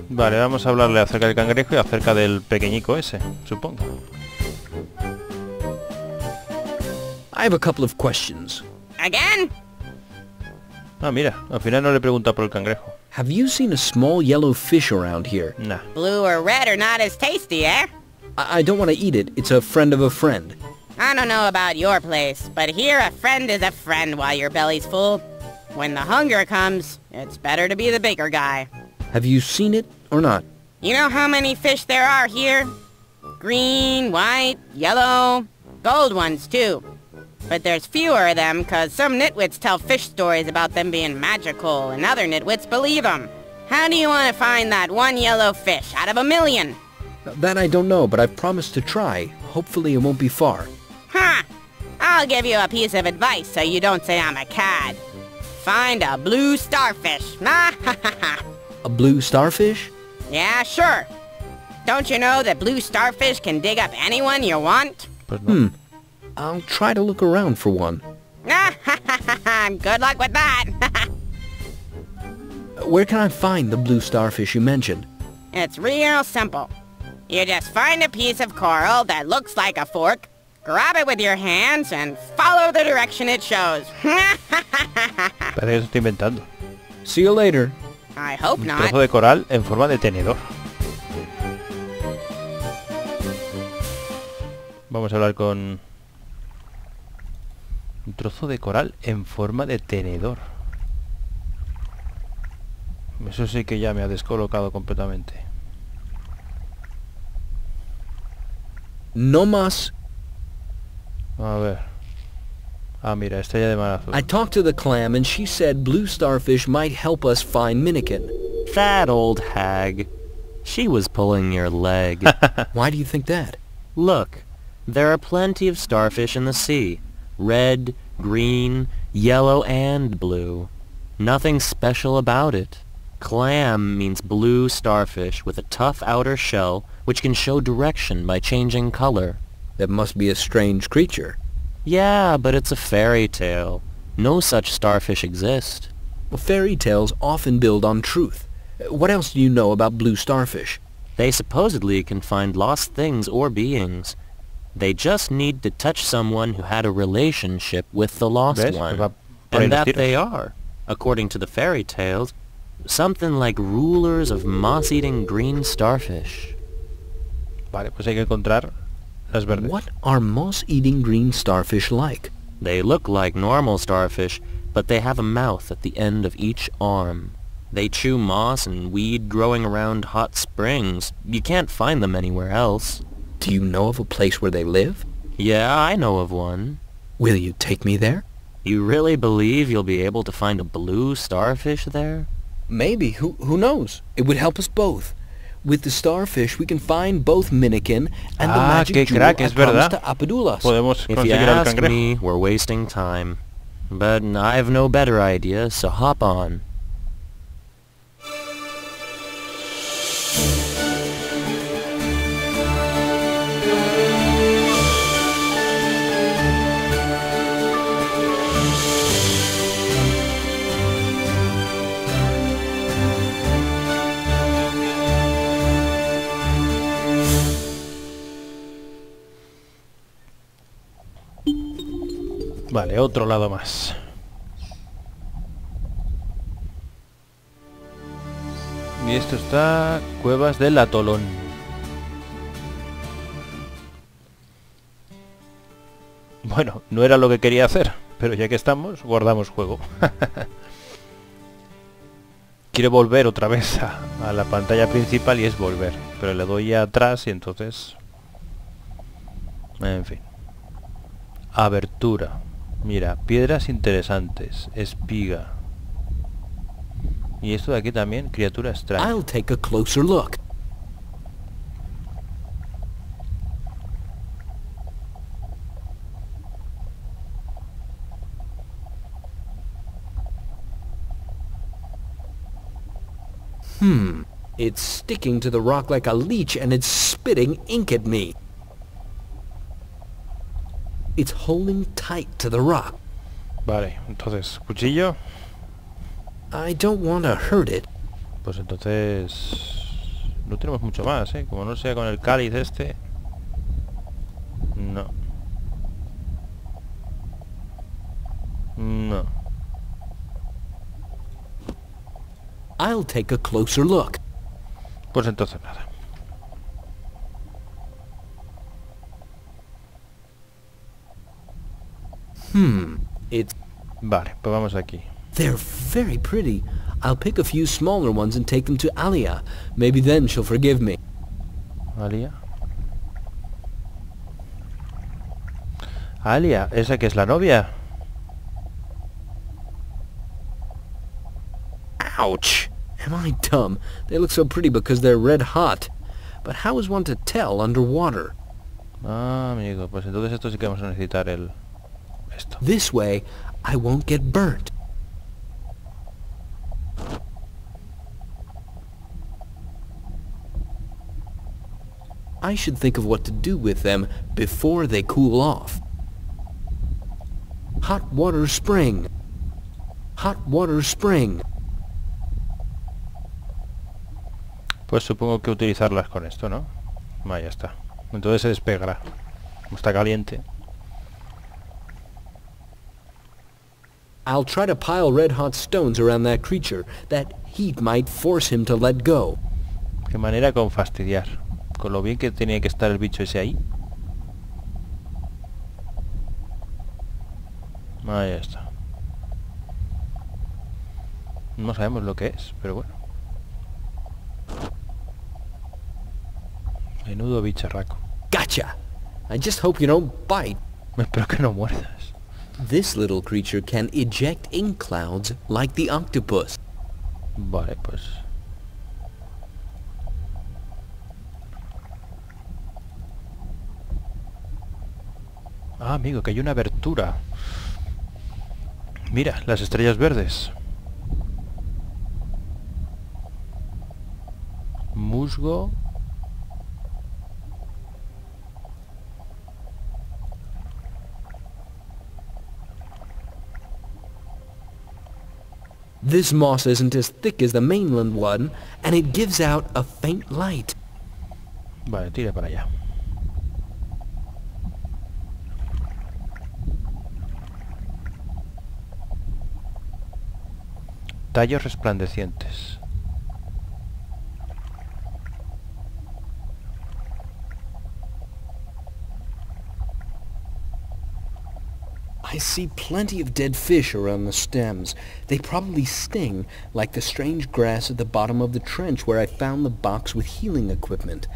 Vale, vamos a hablarle acerca del cangrejo y acerca del pequeñico ese, supongo. I have a couple of questions. Again? Ah, mira, al final no le pregunta por el cangrejo. Have you seen a small yellow fish around here? Nah. Blue or red are not as tasty, eh? I don't want to eat it. It's a friend of a friend. I don't know about your place, but here a friend is a friend while your belly's full. When the hunger comes, it's better to be the bigger guy. Have you seen it or not? You know how many fish there are here? Green, white, yellow, gold ones too. But there's fewer of them because some nitwits tell fish stories about them being magical and other nitwits believe them. How do you want to find that one yellow fish out of a million? That I don't know, but I've promised to try. Hopefully it won't be far. Huh. I'll give you a piece of advice so you don't say I'm a cad. Find a blue starfish. A blue starfish? Yeah, sure. Don't you know that blue starfish can dig up anyone you want? Pues no. I'll try to look around for one. Good luck with that. Where can I find the blue starfish you mentioned? It's real simple. You just find a piece of coral that looks like a fork, grab it with your hands, and follow the direction it shows. Parece que se está inventando. See you later. I hope Un not. trozo de coral en forma de tenedor. Vamos a hablar con... Un trozo de coral en forma de tenedor. Eso sí que ya me ha descolocado completamente. No más. A ver. Ah, mira, estrella de mar azul. I talked to the clam and she said blue starfish might help us find Minikin. That old hag. She was pulling your leg. Why do you think that? Look, there are plenty of starfish in the sea. Red, green, yellow, and blue. Nothing special about it. Clam means blue starfish with a tough outer shell which can show direction by changing color. That must be a strange creature. Yeah, but it's a fairy tale. No such starfish exist. Well, fairy tales often build on truth. What else do you know about blue starfish? They supposedly can find lost things or beings. They just need to touch someone who had a relationship with the lost ¿Ves? one. Va por ahí And los that tiros. they are, according to the fairy tales, something like rulers of moss-eating green starfish. Vale, pues hay que encontrar las verdes. What are moss-eating green starfish like? They look like normal starfish, but they have a mouth at the end of each arm. They chew moss and weed growing around hot springs. You can't find them anywhere else. Do you know of a place where they live? Yeah, I know of one. Will you take me there? You really believe you'll be able to find a blue starfish there? Maybe. Who knows? It would help us both. With the starfish, we can find both Minikin and the magic qué jewel crack, es that comes verdad. to Apedulas. Podemos If you conseguir al ask cangrejo. me, we're wasting time. But I've no better idea, so hop on. Vale, otro lado más. Y esto está... Cuevas del Atolón. Bueno, no era lo que quería hacer, pero ya que estamos, guardamos juego. Quiero volver otra vez a la pantalla principal y es volver. Pero le doy atrás y entonces... En fin. Aventura. Mira, piedras interesantes, espiga. Y esto de aquí también, criatura extraña. I'll take a closer look. It's sticking to the rock like a leech and it's spitting ink at me. It's holding tight to the rock. Vale, entonces, cuchillo. I don't want to hurt it. Pues entonces... no tenemos mucho más, ¿eh? Como no sea con el cáliz este... No. No. I'll take a closer look. Pues entonces nada. It's... Vale, pues vamos aquí. They're very pretty. I'll pick a few smaller ones and take them to Alia. Maybe then she'll forgive me. Alia. Alia, esa que es la novia. Ouch! Am I dumb? They look so pretty because they're red hot. But how is one to tell underwater? Ah, amigo, pues entonces esto sí que vamos a necesitar esto. This way, I won't get burnt. I should think of what to do with them before they cool off. Hot water spring. Hot water spring. Pues supongo que utilizarlas con esto, ¿no? Ah, ya está. Entonces se despegará. Como está caliente. I'll try to pile red-hot stones around that creature. That heat might force him to let go. Qué manera con fastidiar. Con lo bien que tenía que estar el bicho ese ahí. Ahí está. No sabemos lo que es, pero bueno. Menudo bicharraco. Gotcha! I just hope you don't bite. Espero que no muerdas. This little creature can eject ink clouds like the octopus. Vale, pues... Ah, amigo, que hay una abertura. Mira, las estrellas verdes. Musgo. This moss isn't as thick as the mainland one, and it gives out a faint light. Vale, tira para allá. Tallos resplandecientes. I see plenty of dead fish around the stems. They probably sting, like the strange grass at the bottom of the trench where I found the box with healing equipment.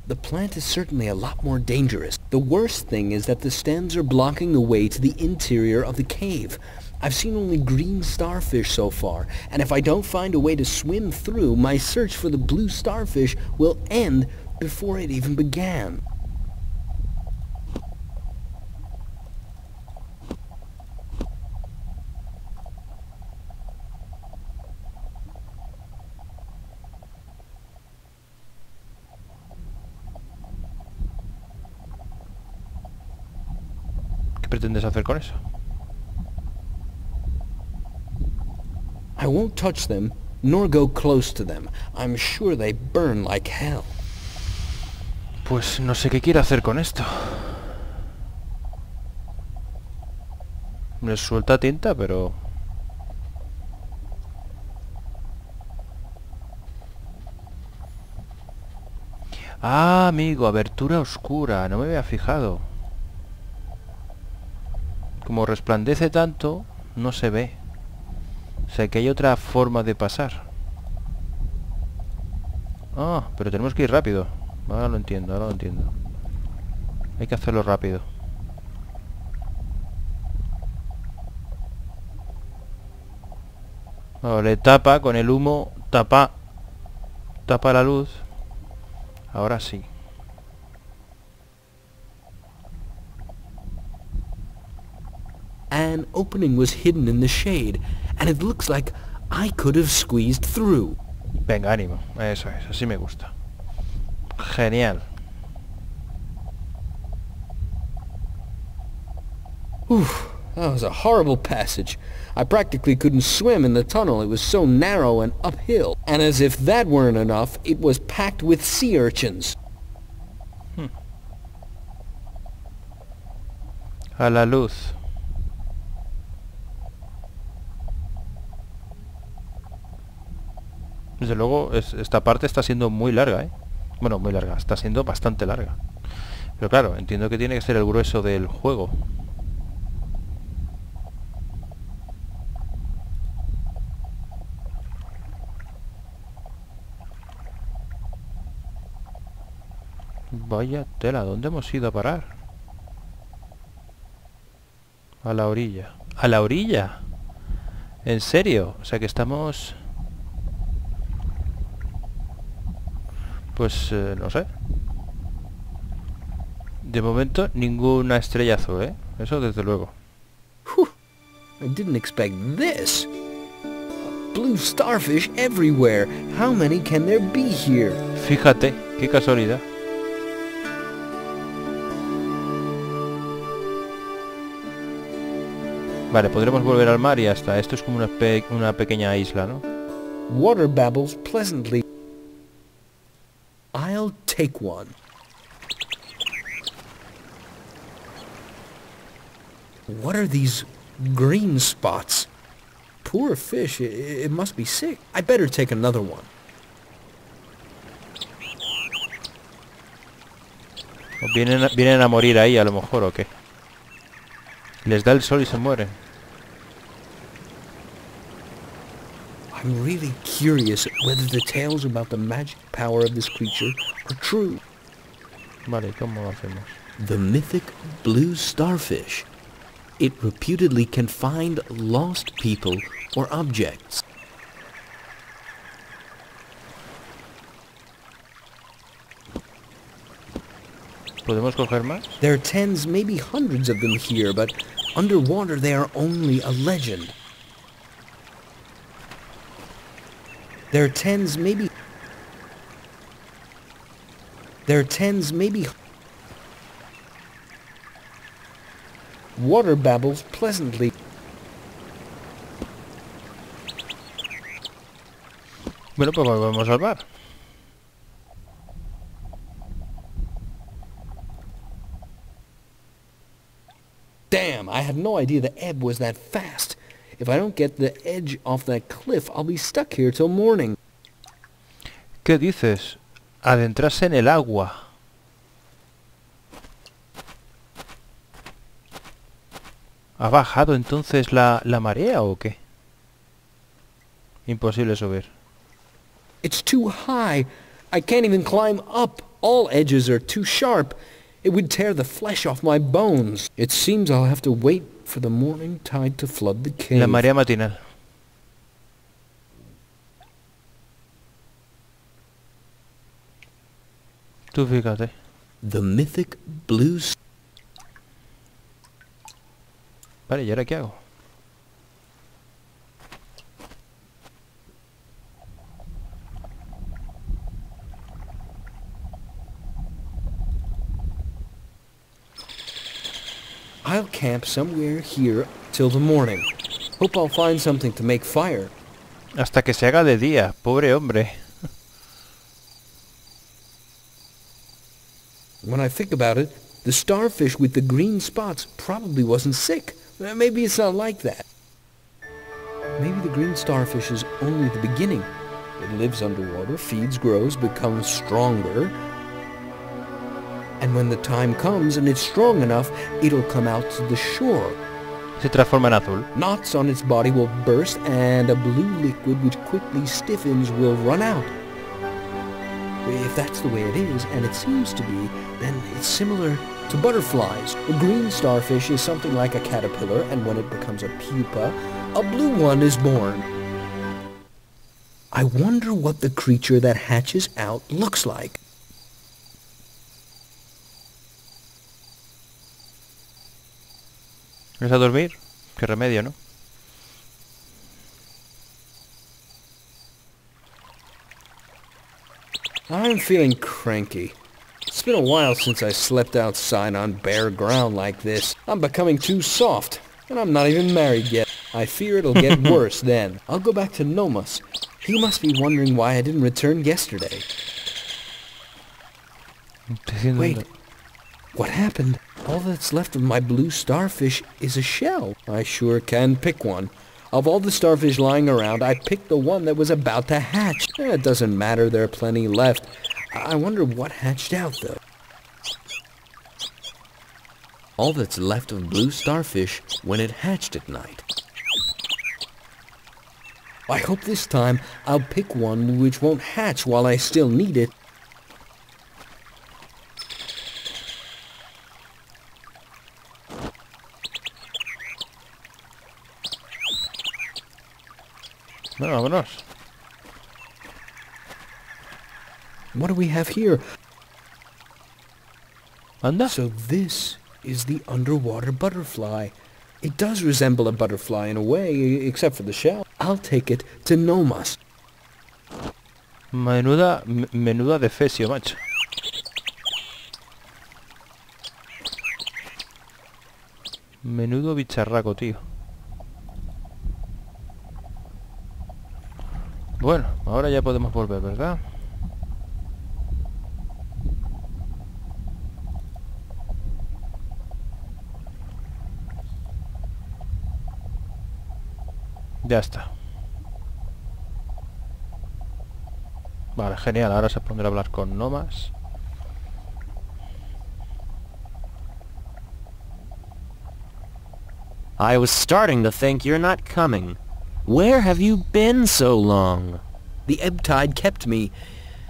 The plant is certainly a lot more dangerous. The worst thing is that the stems are blocking the way to the interior of the cave. I've seen only green starfish so far, and if I don't find a way to swim through, my search for the blue starfish will end before it even began. ¿Qué pretendes hacer con eso? I won't touch them, nor go close to them. I'm sure they burn like hell. Pues no sé qué quiero hacer con esto. Me suelta tinta, pero... Ah, amigo, abertura oscura. No me había fijado. Como resplandece tanto, no se ve. O sea que hay otra forma de pasar. Ah, pero tenemos que ir rápido. Ahora lo entiendo, ahora lo entiendo. Hay que hacerlo rápido. Bueno, le tapa con el humo, tapa la luz. Ahora sí. An opening was hidden in the shade, and it looks like I could have squeezed through. Venga, ánimo. Eso es, así me gusta. Genial. Whew, that was a horrible passage. I practically couldn't swim in the tunnel. It was so narrow and uphill. And as if that weren't enough, it was packed with sea urchins. A la luz. Desde luego, esta parte está siendo muy larga, ¿eh? Bueno, muy larga. Está siendo bastante larga. Pero claro, entiendo que tiene que ser el grueso del juego. Vaya tela, ¿dónde hemos ido a parar? A la orilla. ¿A la orilla? ¿En serio? O sea que estamos... Pues no sé. De momento ninguna estrella azul, ¿eh? Eso desde luego. Whew, I didn't expect this. Blue starfish everywhere. How many can there be here? Fíjate, qué casualidad. Vale, podremos volver al mar y hasta. Esto es como una pequeña isla, ¿no? Water babbles pleasantly. I'll take one. What are these green spots? Poor fish, it must be sick. I better take another one. ¿O vienen a morir ahí a lo mejor o qué? Les da el sol y se mueren. I'm really curious whether the tales about the magic power of this creature are true. Vale, ¿cómo lo hacemos? The mythic blue starfish. It reputedly can find lost people or objects. ¿Podemos coger más? There are tens, maybe hundreds of them here, but underwater they are only a legend. There are tens, maybe... Water babbles pleasantly. Bueno, pues volvemos al bar. Damn, I had no idea the ebb was that fast. If I don't get the edge off that cliff, I'll be stuck here till morning. ¿Qué dices? Adentrarse en el agua. ¿Ha bajado entonces la marea o qué? Imposible subir. It's too high. I can't even climb up. All edges are too sharp. It would tear the flesh off my bones. It seems I'll have to wait for the morning tide to flood the cave. La marea matinal. Tú fíjate. The mythic blue... Vale, ¿y ahora qué hago? I'll camp somewhere here till the morning. Hope I'll find something to make fire. Hasta que se haga de día, pobre hombre. When I think about it, the starfish with the green spots probably wasn't sick. Maybe it's not like that. Maybe the green starfish is only the beginning. It lives underwater, feeds, grows, becomes stronger. And when the time comes and it's strong enough, it'll come out to the shore. Se transforma en azul. Knots on its body will burst and a blue liquid which quickly stiffens will run out. If that's the way it is, and it seems to be, then it's similar to butterflies. A green starfish is something like a caterpillar, and when it becomes a pupa, a blue one is born. I wonder what the creature that hatches out looks like. ¿Vas a dormir? Qué remedio, ¿no? I'm feeling cranky. It's been a while since I slept outside on bare ground like this. I'm becoming too soft, and I'm not even married yet. I fear it'll get worse then. I'll go back to Nomas. He must be wondering why I didn't return yesterday. Wait, what happened? All that's left of my blue starfish is a shell. I sure can pick one. Of all the starfish lying around, I picked the one that was about to hatch. It doesn't matter, there are plenty left. I wonder what hatched out, though. All that's left of blue starfish when it hatched at night. I hope this time I'll pick one which won't hatch while I still need it. Bueno, vámonos. What do we have here? Anda. So this is the underwater butterfly. It does resemble a butterfly in a way, except for the shell. I'll take it to Nomas. Menuda defesio, macho. Menudo bicharraco, tío. Bueno, ahora ya podemos volver, ¿verdad? Ya está. Vale, genial. Ahora se pondrá a hablar con Nomas. I was starting to think you're not coming. Where have you been so long? The ebb tide kept me.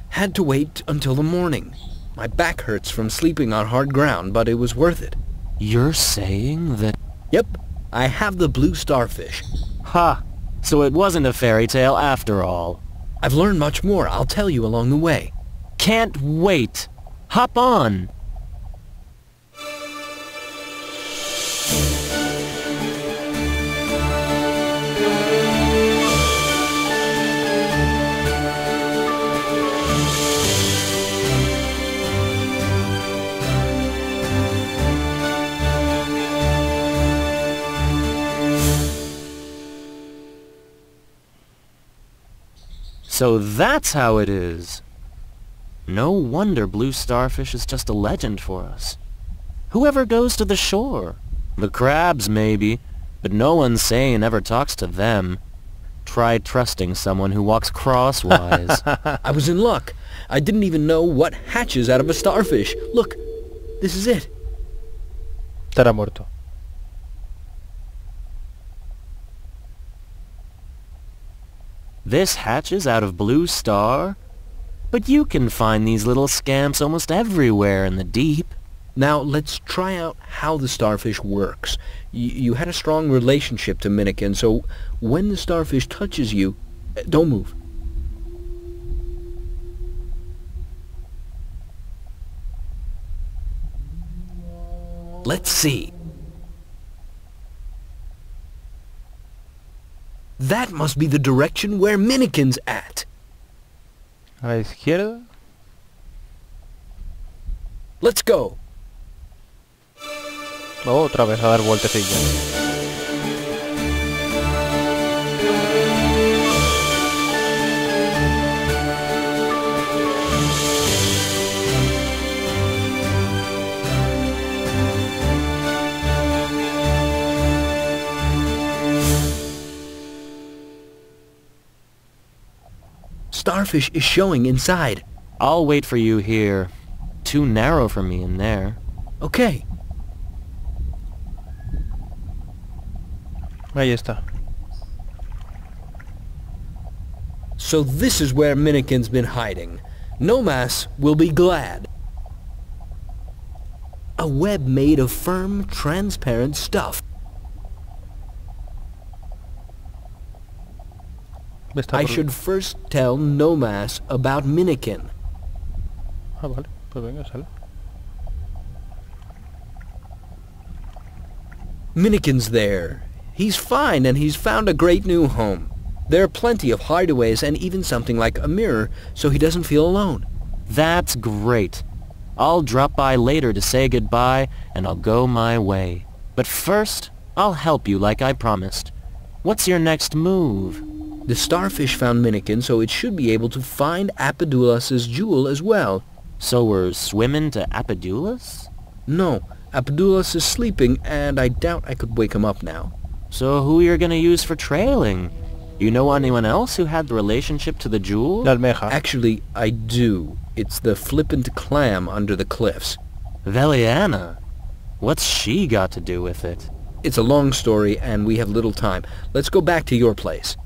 Had to wait until the morning. My back hurts from sleeping on hard ground, but it was worth it. You're saying that... Yep, I have the blue starfish. Ha! So it wasn't a fairy tale after all. I've learned much more. I'll tell you along the way. Can't wait. Hop on. So that's how it is. No wonder blue starfish is just a legend for us. Whoever goes to the shore? The crabs, maybe, but no one sane ever talks to them. Try trusting someone who walks crosswise. I was in luck. I didn't even know what hatches out of a starfish. Look, this is it. Estará muerto. This hatches out of blue star? But you can find these little scamps almost everywhere in the deep. Now, let's try out how the starfish works. You had a strong relationship to Minikin, so when the starfish touches you, don't move. Let's see. That must be the direction where Minikin's at. A la izquierda. Let's go. Otra vez a dar vueltecillas. Starfish is showing inside. I'll wait for you here. Too narrow for me in there. Okay. Ahí está. So this is where Minikin's been hiding. Nomas will be glad. A web made of firm, transparent stuff. Está I por- should first tell Nomas about Minikin. Ah, vale. Pues venga, sale. Minikin's there. He's fine and he's found a great new home. There are plenty of hideaways and even something like a mirror so he doesn't feel alone. That's great. I'll drop by later to say goodbye, and I'll go my way. But first, I'll help you like I promised. What's your next move? The starfish found Minikin, so it should be able to find Apadulas's jewel as well. So we're swimming to Apadulas? No, Apadulas is sleeping, and I doubt I could wake him up now. So who you're gonna use for trailing? You know anyone else who had the relationship to the jewel? La almeja. Actually, I do. It's the flippant clam under the cliffs. Veliana? What's she got to do with it? It's a long story, and we have little time. Let's go back to your place.